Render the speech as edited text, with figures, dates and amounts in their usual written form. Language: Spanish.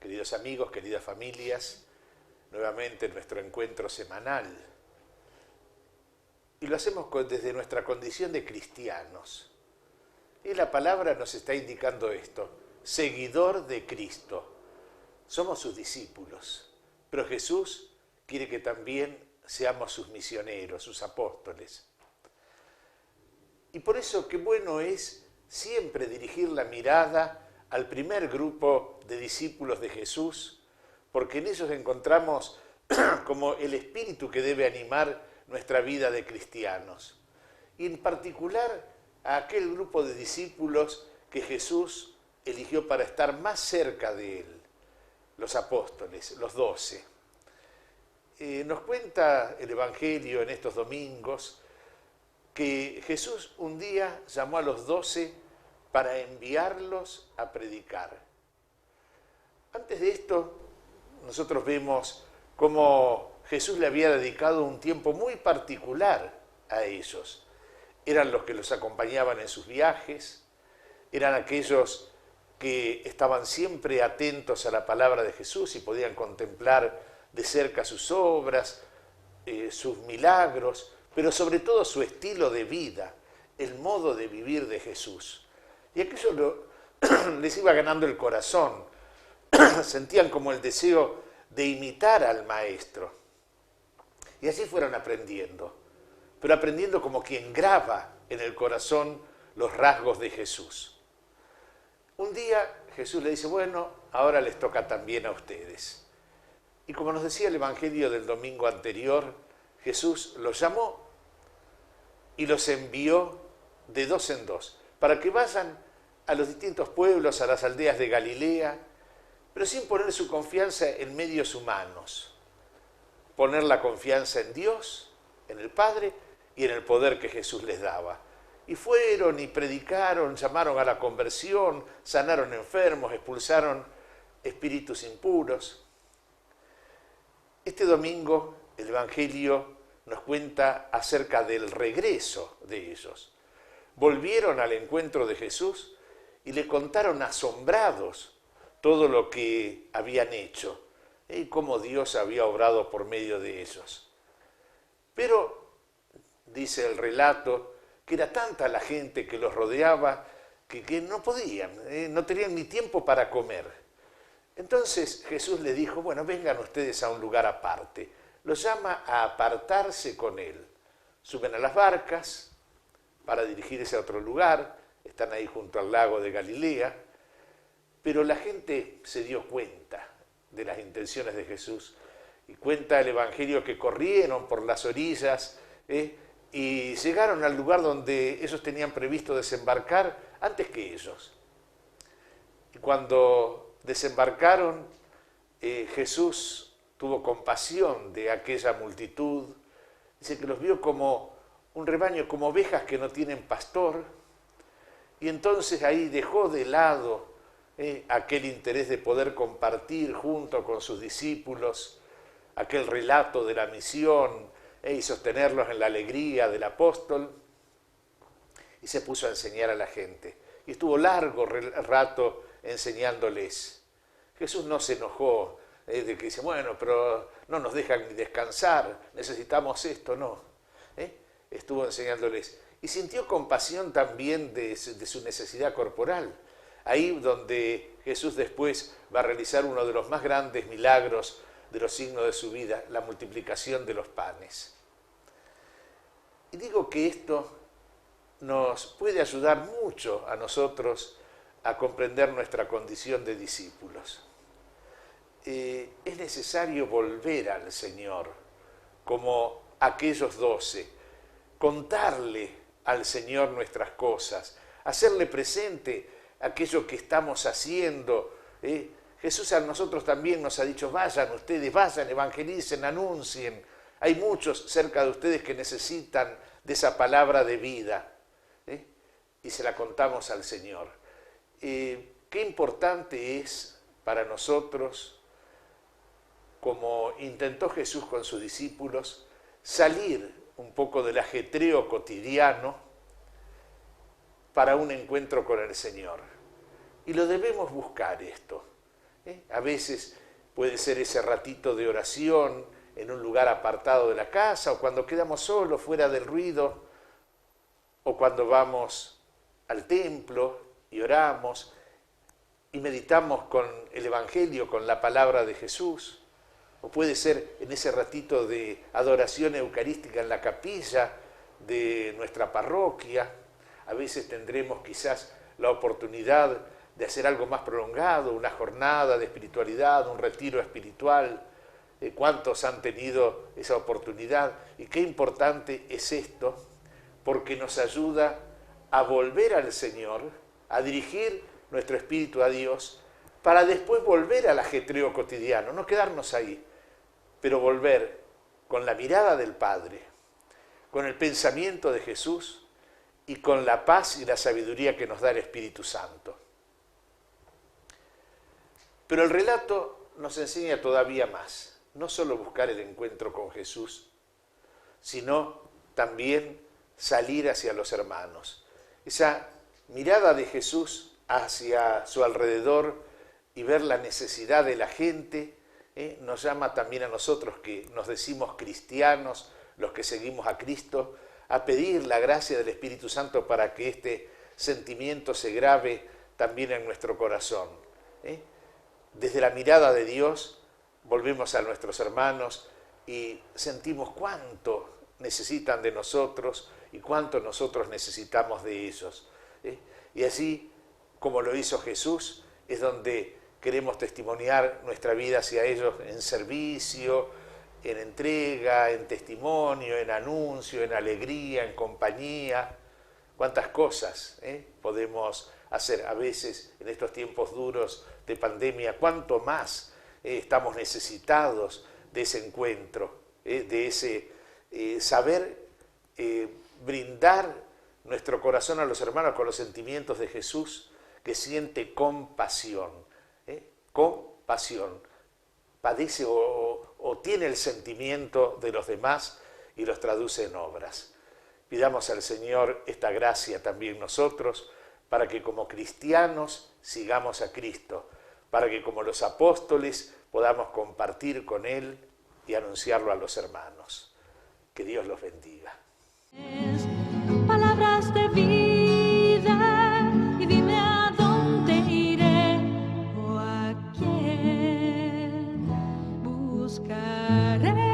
Queridos amigos, queridas familias, nuevamente nuestro encuentro semanal. Y lo hacemos desde nuestra condición de cristianos. Y la palabra nos está indicando esto: seguidor de Cristo. Somos sus discípulos, pero Jesús quiere que también seamos sus misioneros, sus apóstoles. Y por eso qué bueno es siempre dirigir la mirada al primer grupo de discípulos de Jesús, porque en ellos encontramos como el espíritu que debe animar nuestra vida de cristianos. Y en particular a aquel grupo de discípulos que Jesús eligió para estar más cerca de él, los apóstoles, los 12. Nos cuenta el Evangelio en estos domingos que Jesús un día llamó a los 12 para enviarlos a predicar. Antes de esto, nosotros vemos cómo Jesús le había dedicado un tiempo muy particular a ellos. Eran los que los acompañaban en sus viajes, eran aquellos que estaban siempre atentos a la palabra de Jesús y podían contemplar de cerca sus obras, sus milagros, pero sobre todo su estilo de vida, el modo de vivir de Jesús. Y aquello les iba ganando el corazón, sentían como el deseo de imitar al Maestro. Y así fueron aprendiendo, pero aprendiendo como quien graba en el corazón los rasgos de Jesús. Un día Jesús le dice, bueno, ahora les toca también a ustedes. Y como nos decía el Evangelio del domingo anterior, Jesús los llamó y los envió de dos en dos, para que vayan a los distintos pueblos, a las aldeas de Galilea, pero sin poner su confianza en medios humanos. Poner la confianza en Dios, en el Padre y en el poder que Jesús les daba. Y fueron y predicaron, llamaron a la conversión, sanaron enfermos, expulsaron espíritus impuros. Este domingo el Evangelio nos cuenta acerca del regreso de ellos. Volvieron al encuentro de Jesús y le contaron asombrados todo lo que habían hecho y cómo Dios había obrado por medio de ellos. Pero, dice el relato, que era tanta la gente que los rodeaba que no podían, no tenían ni tiempo para comer. Entonces Jesús le dijo, bueno, vengan ustedes a un lugar aparte. Los llama a apartarse con él. Suben a las barcas para dirigirse a otro lugar, están ahí junto al lago de Galilea, pero la gente se dio cuenta de las intenciones de Jesús y cuenta el Evangelio que corrieron por las orillas y llegaron al lugar donde ellos tenían previsto desembarcar antes que ellos. Y cuando desembarcaron, Jesús tuvo compasión de aquella multitud, dice que los vio como un rebaño, como ovejas que no tienen pastor, y entonces ahí dejó de lado aquel interés de poder compartir junto con sus discípulos aquel relato de la misión y sostenerlos en la alegría del apóstol, y se puso a enseñar a la gente. Y estuvo largo rato enseñándoles. Jesús no se enojó de que dice, bueno, pero no nos dejan ni descansar, necesitamos esto, no. Estuvo enseñándoles. Y sintió compasión también de su necesidad corporal. Ahí donde Jesús después va a realizar uno de los más grandes milagros de los signos de su vida, la multiplicación de los panes. Y digo que esto nos puede ayudar mucho a nosotros a comprender nuestra condición de discípulos. Es necesario volver al Señor como aquellos 12, contarle al Señor nuestras cosas, hacerle presente aquello que estamos haciendo. Jesús a nosotros también nos ha dicho, vayan ustedes, vayan, evangelicen, anuncien. Hay muchos cerca de ustedes que necesitan de esa palabra de vida. Y se la contamos al Señor. Qué importante es para nosotros, como intentó Jesús con sus discípulos, salir un poco del ajetreo cotidiano para un encuentro con el Señor. Y lo debemos buscar esto. A veces puede ser ese ratito de oración en un lugar apartado de la casa, o cuando quedamos solos, fuera del ruido, o cuando vamos al templo y oramos y meditamos con el Evangelio, con la palabra de Jesús. O puede ser en ese ratito de adoración eucarística en la capilla de nuestra parroquia. A veces tendremos quizás la oportunidad de hacer algo más prolongado, una jornada de espiritualidad, un retiro espiritual. ¿Cuántos han tenido esa oportunidad? Y qué importante es esto, porque nos ayuda a volver al Señor, a dirigir nuestro espíritu a Dios, para después volver al ajetreo cotidiano, no quedarnos ahí, pero volver con la mirada del Padre, con el pensamiento de Jesús y con la paz y la sabiduría que nos da el Espíritu Santo. Pero el relato nos enseña todavía más, no solo buscar el encuentro con Jesús, sino también salir hacia los hermanos. Esa mirada de Jesús hacia su alrededor y ver la necesidad de la gente, nos llama también a nosotros que nos decimos cristianos, los que seguimos a Cristo, a pedir la gracia del Espíritu Santo para que este sentimiento se grabe también en nuestro corazón. Desde la mirada de Dios volvemos a nuestros hermanos y sentimos cuánto necesitan de nosotros y cuánto nosotros necesitamos de ellos. Y así, como lo hizo Jesús, es donde queremos testimoniar nuestra vida hacia ellos en servicio, en entrega, en testimonio, en anuncio, en alegría, en compañía. Cuántas cosas podemos hacer a veces en estos tiempos duros de pandemia, cuánto más estamos necesitados de ese encuentro, de ese saber brindar nuestro corazón a los hermanos con los sentimientos de Jesús, que siente compasión, compasión, padece o tiene el sentimiento de los demás y los traduce en obras. Pidamos al Señor esta gracia también nosotros, para que como cristianos sigamos a Cristo, para que como los apóstoles podamos compartir con Él y anunciarlo a los hermanos. Que Dios los bendiga. Palabras de vida, y dime a dónde iré o a quién buscaré.